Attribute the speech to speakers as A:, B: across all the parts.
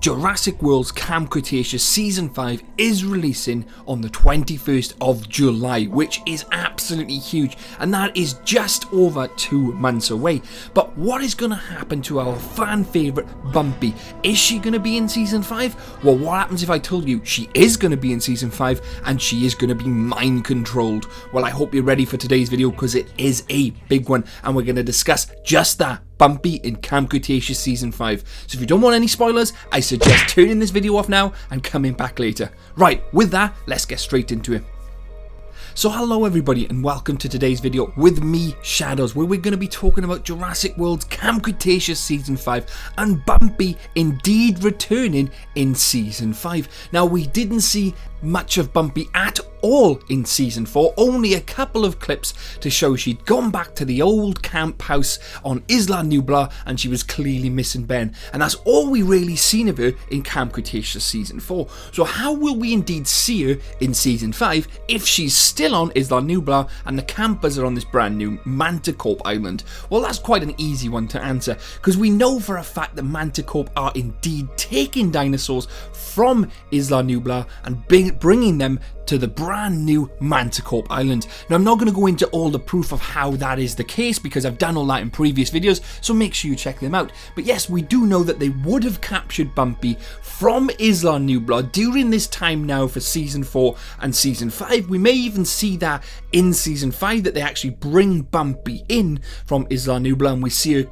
A: Jurassic World Camp Cretaceous Season 5 is releasing on the 21st of July, which is absolutely huge, and that is just over 2 months away. But what is going to happen to our fan favourite Bumpy? Is she going to be in Season 5? Well, what happens if I told you she is going to be in Season 5 and she is going to be mind controlled? Well, I hope you're ready for today's video because it is a big one, and we're going to discuss just that. Bumpy in Camp Cretaceous Season 5. So if you don't want any spoilers, I suggest turning this video off now and coming back later. Right, with that, let's get straight into it. So hello everybody and welcome to today's video with me, Shadows, where we're going to be talking about Jurassic World Camp Cretaceous Season 5 and Bumpy indeed returning in Season 5. Now, we didn't see much of Bumpy at all in Season 4, only a couple of clips to show she'd gone back to the old camp house on Isla Nublar and she was clearly missing Ben, and that's all we really seen of her in Camp Cretaceous Season 4. So how will we indeed see her in Season 5 if she's still on Isla Nublar and the campers are on this brand new Manticore Island? Well, that's quite an easy one to answer, because we know for a fact that Manticore are indeed taking dinosaurs from Isla Nublar and bringing them to the brand new Manticore Island. Now, I'm not going to go into all the proof of how that is the case because I've done all that in previous videos, so make sure you check them out. But yes, we do know that they would have captured Bumpy from Isla Nublar during this time now for Season 4 and Season 5. We may even see that in Season 5 that they actually bring Bumpy in from Isla Nublar and we see her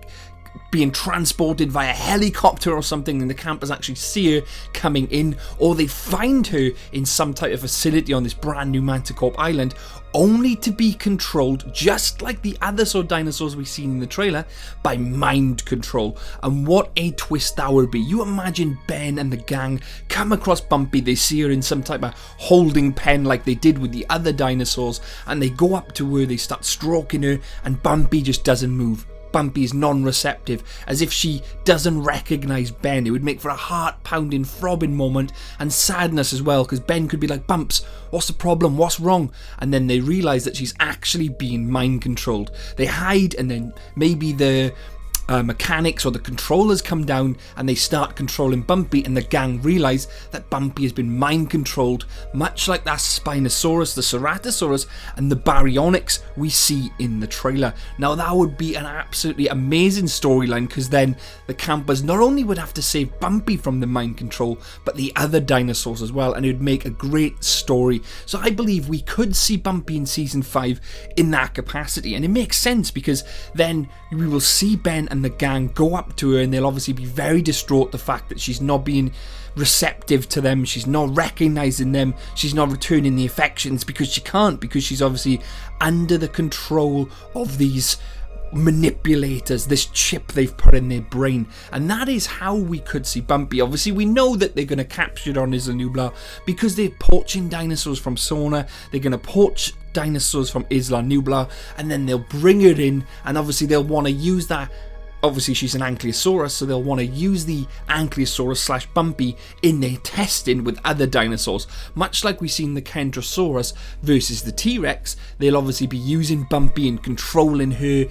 A: being transported via helicopter or something, and the campers actually see her coming in, or they find her in some type of facility on this brand new Manticore Island, only to be controlled, just like the other sort of dinosaurs we've seen in the trailer, by mind control. And what a twist that would be. You imagine Ben and the gang come across Bumpy, they see her in some type of holding pen like they did with the other dinosaurs, and they go up to her, they start stroking her, and Bumpy just doesn't move. Bumpy is non-receptive, as if she doesn't recognise Ben. It would make for a heart-pounding, throbbing moment, and sadness as well, because Ben could be like, "Bumps, what's the problem? What's wrong?" And then they realise that she's actually being mind-controlled. They hide, and then maybe the mechanics or the controllers come down and they start controlling Bumpy, and the gang realise that Bumpy has been mind controlled, much like that Spinosaurus, the Ceratosaurus, and the Baryonyx we see in the trailer. Now, that would be an absolutely amazing storyline, because then the campers not only would have to save Bumpy from the mind control, but the other dinosaurs as well, and it would make a great story. So I believe we could see Bumpy in Season 5 in that capacity, and it makes sense because then we will see Ben and the gang go up to her, and they'll obviously be very distraught the fact that she's not being receptive to them, she's not recognizing them, she's not returning the affections, because she can't, because she's obviously under the control of these manipulators, this chip they've put in their brain. And that is how we could see Bumpy. Obviously, we know that they're going to capture it on Isla Nublar because they're poaching dinosaurs from Sona. They're going to poach dinosaurs from Isla Nublar, and then they'll bring her in, and obviously they'll want to use that. Obviously, she's an Ankylosaurus, so they'll want to use the Ankylosaurus / Bumpy in their testing with other dinosaurs. Much like we've seen the Kentrosaurus versus the T-Rex, they'll obviously be using Bumpy and controlling her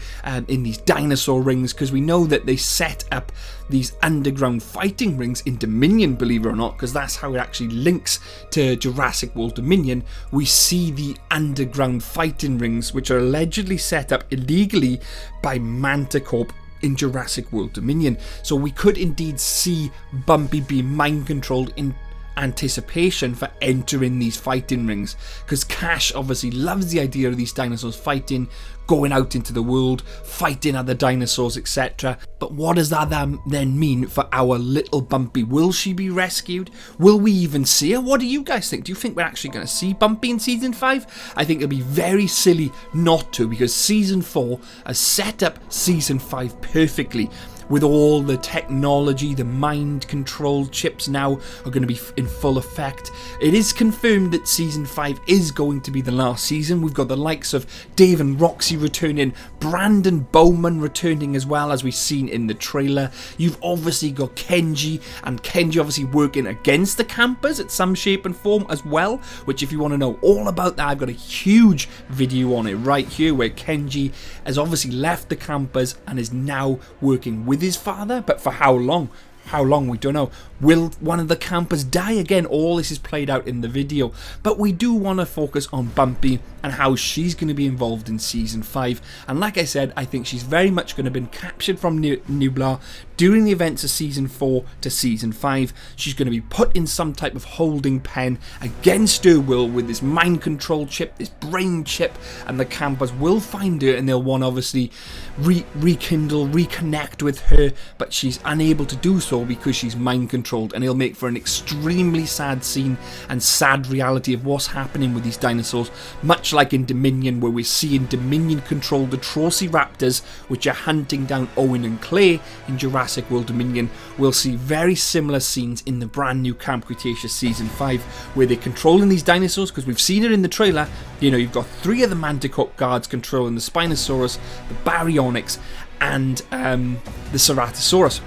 A: in these dinosaur rings, because we know that they set up these underground fighting rings in Dominion, believe it or not, because that's how it actually links to Jurassic World Dominion. We see the underground fighting rings, which are allegedly set up illegally by Manticore in Jurassic World Dominion. So we could indeed see Bumpy be mind controlled in anticipation for entering these fighting rings, because Cash obviously loves the idea of these dinosaurs fighting, going out into the world, fighting other dinosaurs, etc. But what does that then mean for our little Bumpy? Will she be rescued? Will we even see her? What do you guys think? Do you think we're actually going to see Bumpy in Season 5? I think it'd be very silly not to, because Season 4 has set up Season 5 perfectly. With all the technology, the mind control chips now are going to be in full effect. It is confirmed that Season 5 is going to be the last season. We've got the likes of Dave and Roxy returning, Brandon Bowman returning as well, as we've seen in the trailer. You've obviously got Kenji, and Kenji obviously working against the campers at some shape and form as well, which if you want to know all about that, I've got a huge video on it right here where Kenji has obviously left the campers and is now working with his father, but for how long? how long, we don't know. Will one of the campers die again? All this is played out in the video, but we do want to focus on Bumpy and how she's going to be involved in season 5. And like I said, I think she's very much going to have been captured from Nublar during the events of season 4 to season 5. She's going to be put in some type of holding pen against her will with this mind control chip, this brain chip, and the campers will find her and they'll want to obviously rekindle, reconnect with her, but she's unable to do so because she's mind controlled, and it'll make for an extremely sad scene and sad reality of what's happening with these dinosaurs, much like in Dominion, where we're seeing Dominion control the Trociraptors, which are hunting down Owen and Clay in Jurassic World Dominion. We'll see very similar scenes in the brand new Camp Cretaceous season 5, where they're controlling these dinosaurs, because we've seen it in the trailer. You know, you've got 3 of the Manticore guards controlling the Spinosaurus, the Baryonyx, and the Ceratosaurus.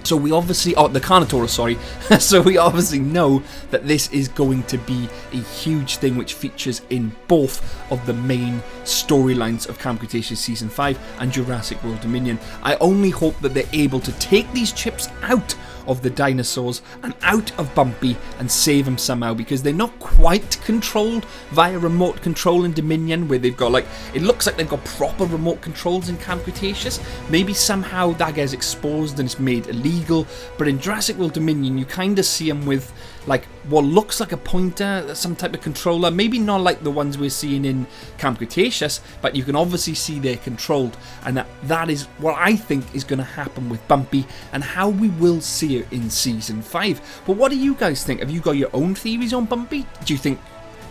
A: So we obviously, the Carnotaurus, sorry. So we obviously know that this is going to be a huge thing which features in both of the main storylines of Camp Cretaceous Season 5 and Jurassic World Dominion. I only hope that they're able to take these chips out of the dinosaurs and out of Bumpy and save them somehow, because they're not quite controlled via remote control in Dominion, where they've got, like, it looks like they've got proper remote controls in Camp Cretaceous. Maybe somehow that gets exposed and it's made illegal, but in Jurassic World Dominion you kind of see them with like what looks like a pointer, some type of controller, maybe not like the ones we're seeing in Camp Cretaceous, but you can obviously see they're controlled, and that is what I think is going to happen with Bumpy and how we will see her in season 5. But what do you guys think? Have you got your own theories on Bumpy? Do you think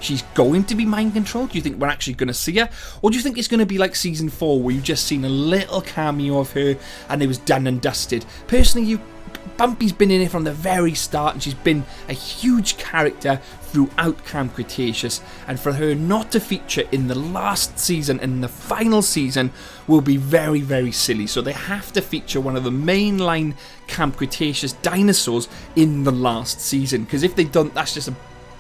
A: she's going to be mind controlled? Do you think we're actually going to see her? Or do you think it's going to be like season 4, where you've just seen a little cameo of her and it was done and dusted? Personally, Bumpy's been in it from the very start, and she's been a huge character throughout Camp Cretaceous, and for her not to feature in the last season and the final season will be very, very silly. So they have to feature one of the mainline Camp Cretaceous dinosaurs in the last season, because if they don't, that's just a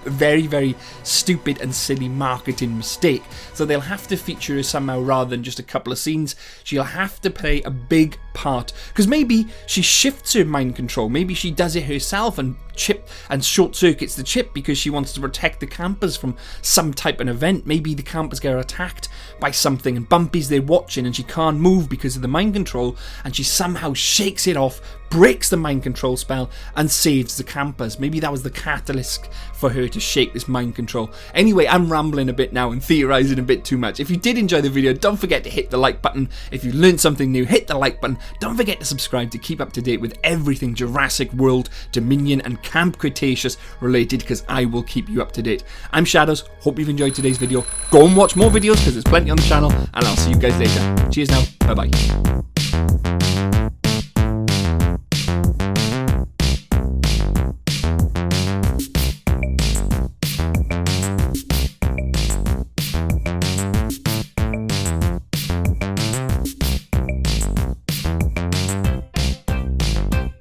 A: very, very stupid and silly marketing mistake. So they'll have to feature her somehow rather than just a couple of scenes. She'll have to play a big part, because maybe she shifts her mind control, maybe she does it herself and short circuits the chip because she wants to protect the campers from some type of event. Maybe the campers get attacked by something and Bumpy's there watching and she can't move because of the mind control, and she somehow shakes it off, breaks the mind control spell and saves the campers. Maybe that was the catalyst for her to shake this mind control. Anyway, I'm rambling a bit now and theorizing a bit too much. If you did enjoy the video, don't forget to hit the like button. If you learned something new, hit the like button. Don't forget to subscribe to keep up to date with everything Jurassic World, Dominion and Camp Cretaceous related, because I will keep you up to date. I'm Shadows, hope you've enjoyed today's video. Go and watch more videos because there's plenty on the channel, and I'll see you guys later. Cheers now, bye bye.